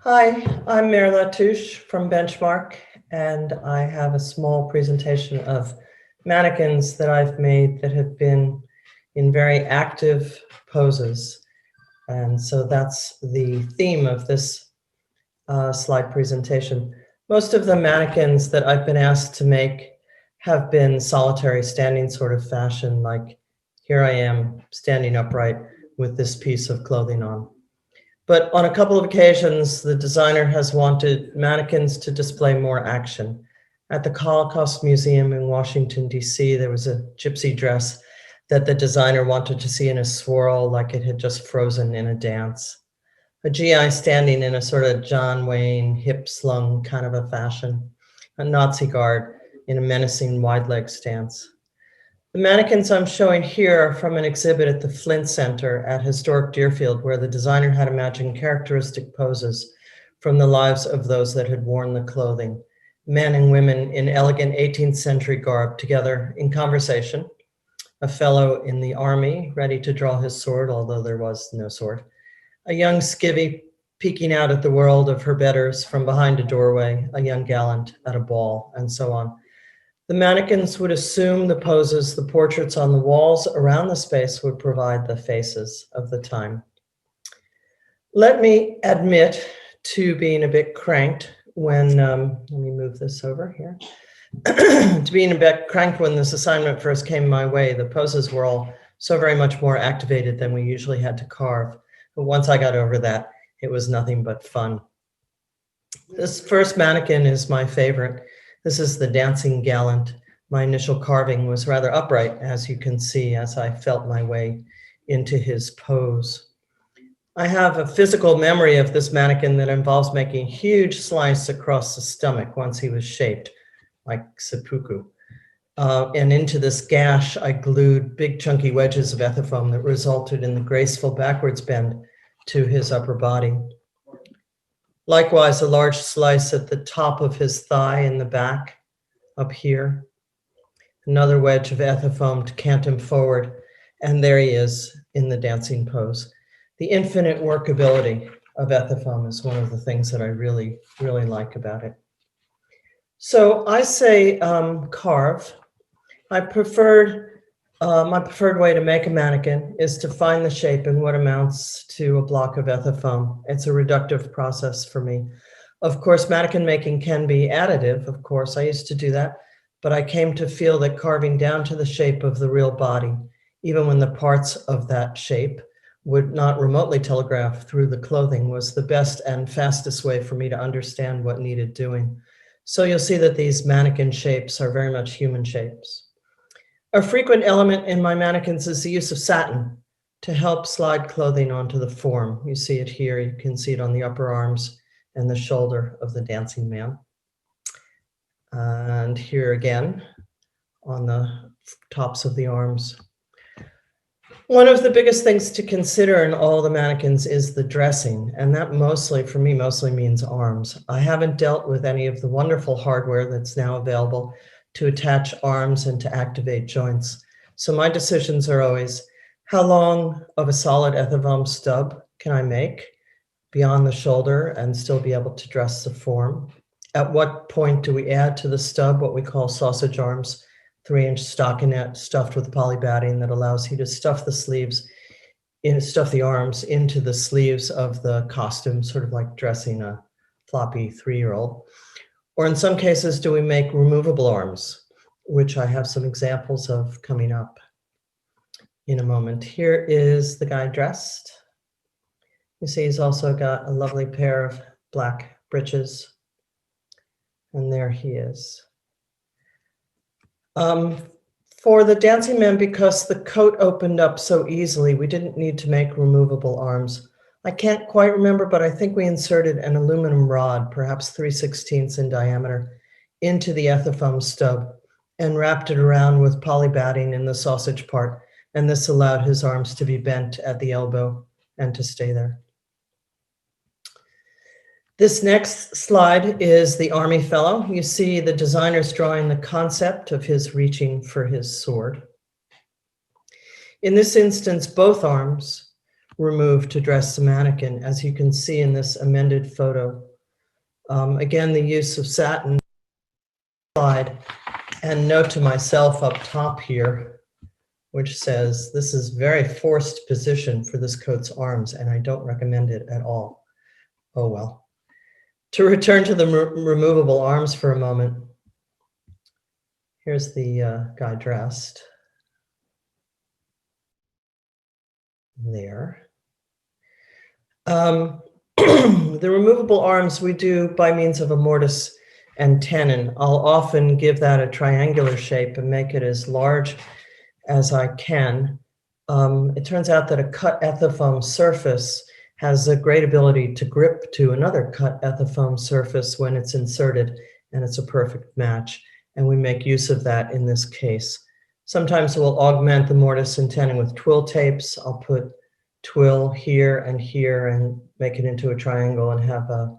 Hi, I'm Mair Touche from Benchmark, and I have a small presentation of mannequins that I've made that have been in very active poses. And so that's the theme of this slide presentation. Most of the mannequins that I've been asked to make have been solitary standing sort of fashion, like here I am standing upright with this piece of clothing on. But on a couple of occasions, the designer has wanted mannequins to display more action. At the Holocaust Museum in Washington, D.C., there was a gypsy dress that the designer wanted to see in a swirl, like it had just frozen in a dance. A GI standing in a sort of John Wayne hip-slung kind of a fashion. A Nazi guard in a menacing wide-leg stance. The mannequins I'm showing here are from an exhibit at the Flint Center at historic Deerfield, where the designer had imagined characteristic poses from the lives of those that had worn the clothing, men and women in elegant 18th century garb together in conversation, a fellow in the army ready to draw his sword, although there was no sword, a young skivvy peeking out at the world of her betters from behind a doorway, a young gallant at a ball, and so on. The mannequins would assume the poses, the portraits on the walls around the space would provide the faces of the time. Let me admit to being a bit cranked when, let me move this over here, to being a bit cranked when this assignment first came my way. The poses were all so very much more activated than we usually had to carve. But once I got over that, it was nothing but fun. This first mannequin is my favorite. This is the dancing gallant. My initial carving was rather upright, as you can see, as I felt my way into his pose. I have a physical memory of this mannequin that involves making a huge slice across the stomach once he was shaped, like seppuku. And into this gash, I glued big chunky wedges of ethifoam that resulted in the graceful backwards bend to his upper body. Likewise, a large slice at the top of his thigh in the back, up here. Another wedge of ethifoam to cant him forward, and there he is in the dancing pose. The infinite workability of ethifoam is one of the things that I really, really like about it. So I say carve. My preferred way to make a mannequin is to find the shape in what amounts to a block of ethifoam. It's a reductive process for me. Of course, mannequin making can be additive. Of course, I used to do that, but I came to feel that carving down to the shape of the real body, even when the parts of that shape would not remotely telegraph through the clothing, was the best and fastest way for me to understand what needed doing. So you'll see that these mannequin shapes are very much human shapes. A frequent element in my mannequins is the use of satin to help slide clothing onto the form. You see it here, you can see it on the upper arms and the shoulder of the dancing man. And here again on the tops of the arms. One of the biggest things to consider in all the mannequins is the dressing, and that mostly, for me, mostly means arms. I haven't dealt with any of the wonderful hardware that's now available to attach arms and to activate joints. So my decisions are always, how long of a solid ethifoam stub can I make beyond the shoulder and still be able to dress the form? At what point do we add to the stub what we call sausage arms, 3-inch stockinette stuffed with poly batting that allows you to stuff the sleeves, stuff the arms into the sleeves of the costume, sort of like dressing a floppy 3-year-old. Or in some cases, do we make removable arms, which I have some examples of coming up in a moment. Here is the guy dressed. You see he's also got a lovely pair of black breeches. And there he is. For the dancing man, because the coat opened up so easily, we didn't need to make removable arms. I can't quite remember, but I think we inserted an aluminum rod, perhaps 3/16 in diameter, into the ethifoam stub and wrapped it around with poly batting in the sausage part. And this allowed his arms to be bent at the elbow and to stay there. This next slide is the army fellow. You see the designer's drawing the concept of his reaching for his sword. In this instance, both arms removed to dress the mannequin, as you can see in this amended photo. Again, the use of satin slide, and note to myself up top here, which says this is very forced position for this coat's arms, and I don't recommend it at all. Oh well. To return to the removable arms for a moment, here's the guy dressed. There. The removable arms we do by means of a mortise and tenon. I'll often give that a triangular shape and make it as large as I can. It turns out that a cut ethafoam surface has a great ability to grip to another cut ethafoam surface when it's inserted, and it's a perfect match. And we make use of that in this case. Sometimes we'll augment the mortise and tenon with twill tapes. I'll put twill here and make it into a triangle and have a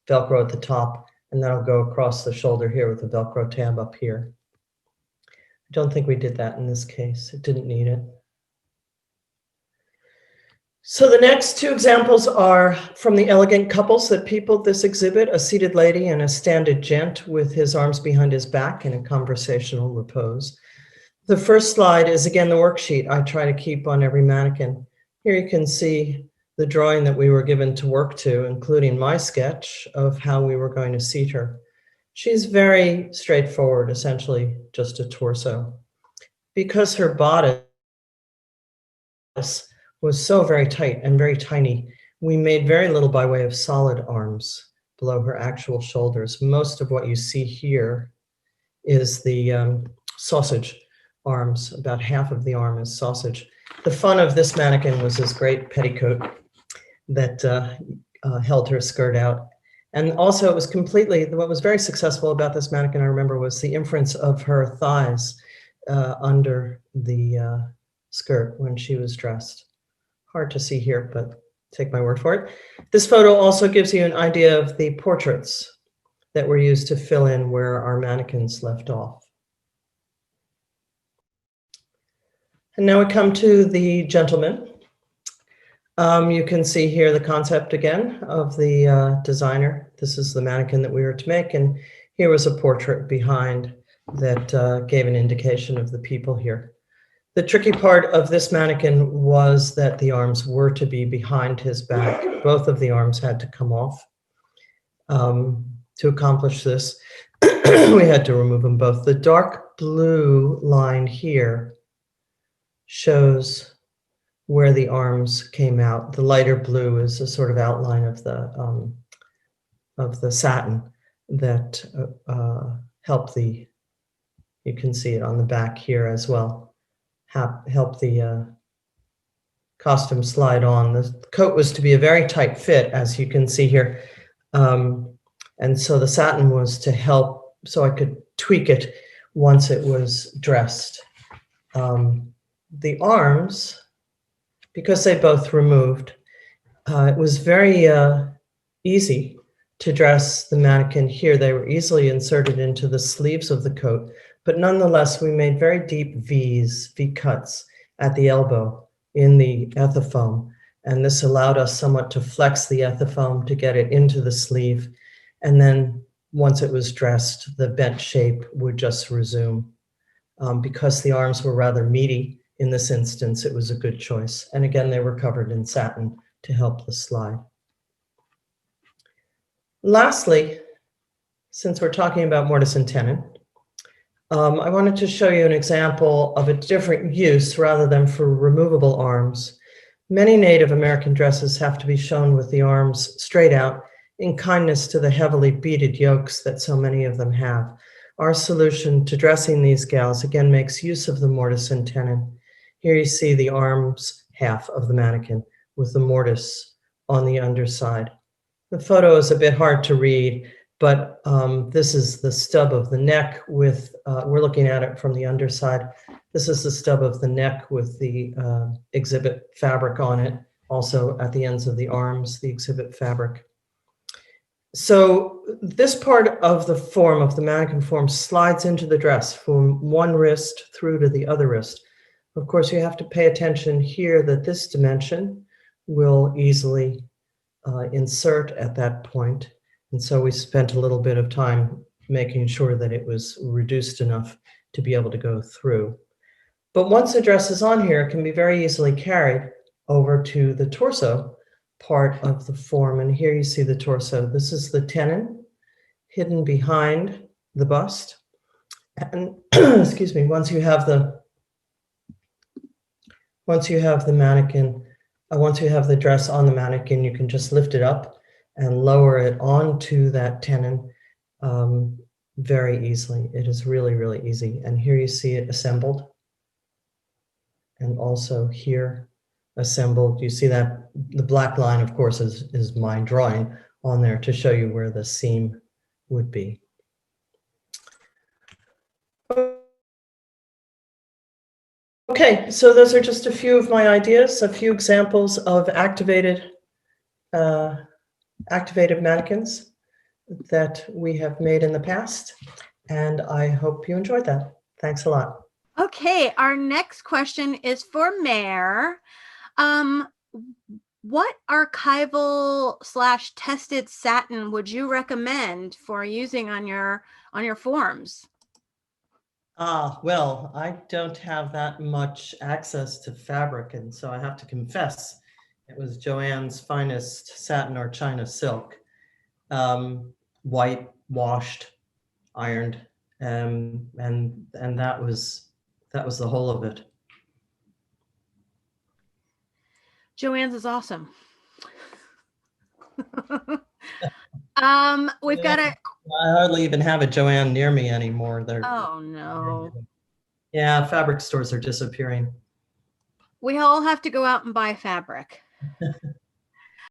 Velcro at the top, and then I'll go across the shoulder here with a Velcro tab up here. I don't think we did that in this case. It didn't need it. So the next two examples are from the elegant couples that peopled this exhibit, a seated lady and a standing gent with his arms behind his back in a conversational repose. The first slide is again the worksheet I try to keep on every mannequin. Here you can see the drawing that we were given to work to, including my sketch of how we were going to seat her. She's very straightforward, essentially just a torso. Because her bodice was so very tight and very tiny, we made very little by way of solid arms below her actual shoulders. Most of what you see here is the sausage arms. About half of the arm is sausage. The fun of this mannequin was this great petticoat that held her skirt out. And also it was completely, what was very successful about this mannequin, I remember, was the inference of her thighs under the skirt when she was dressed. Hard to see here, but take my word for it. This photo also gives you an idea of the portraits that were used to fill in where our mannequins left off. And now we come to the gentleman. You can see here the concept again of the designer. This is the mannequin that we were to make, and here was a portrait behind that gave an indication of the people here. The tricky part of this mannequin was that the arms were to be behind his back. Both of the arms had to come off. To accomplish this, we had to remove them both. The dark blue line here shows where the arms came out. The lighter blue is a sort of outline of the satin that helped the, you can see it on the back here as well, help the costume slide on. The coat was to be a very tight fit, as you can see here. And so the satin was to help, so I could tweak it once it was dressed. The arms, because they both removed, it was very easy to dress the mannequin here. They were easily inserted into the sleeves of the coat, but nonetheless, we made very deep V's, V cuts at the elbow in the ethafoam. And this allowed us somewhat to flex the ethafoam to get it into the sleeve. And then once it was dressed, the bent shape would just resume. Because the arms were rather meaty in this instance, it was a good choice. And again, they were covered in satin to help the slide. Lastly, since we're talking about mortise and tenon, I wanted to show you an example of a different use rather than for removable arms. Many Native American dresses have to be shown with the arms straight out in kindness to the heavily beaded yokes that so many of them have. Our solution to dressing these gals again makes use of the mortise and tenon. Here you see the arms half of the mannequin with the mortise on the underside. The photo is a bit hard to read, but this is the stub of the neck with, we're looking at it from the underside. This is the stub of the neck with the exhibit fabric on it. Also at the ends of the arms, the exhibit fabric. So this part of the form, of the mannequin form, slides into the dress from one wrist through to the other wrist. Of course, you have to pay attention here that this dimension will easily insert at that point. And so we spent a little bit of time making sure that it was reduced enough to be able to go through. But once the dress is on here, it can be very easily carried over to the torso part of the form. And here you see the torso. This is the tenon hidden behind the bust. And excuse me, once you have the mannequin, once you have the dress on the mannequin, you can just lift it up and lower it onto that tenon very easily. It is really, really easy. And here you see it assembled. And also here assembled. You see that the black line, of course, is my drawing on there to show you where the seam would be. Okay, so those are just a few of my ideas, a few examples of activated mannequins that we have made in the past, and I hope you enjoyed that. Thanks a lot. Okay, our next question is for Mair. What archival/tested satin would you recommend for using on your forms? Well, I don't have that much access to fabric, and so I have to confess it was Joanne's finest satin or China silk, white, washed, ironed, and that was the whole of it. Joanne's is awesome. We've got a. I hardly even have a Joanne near me anymore. Oh no. Yeah, fabric stores are disappearing. We all have to go out and buy fabric.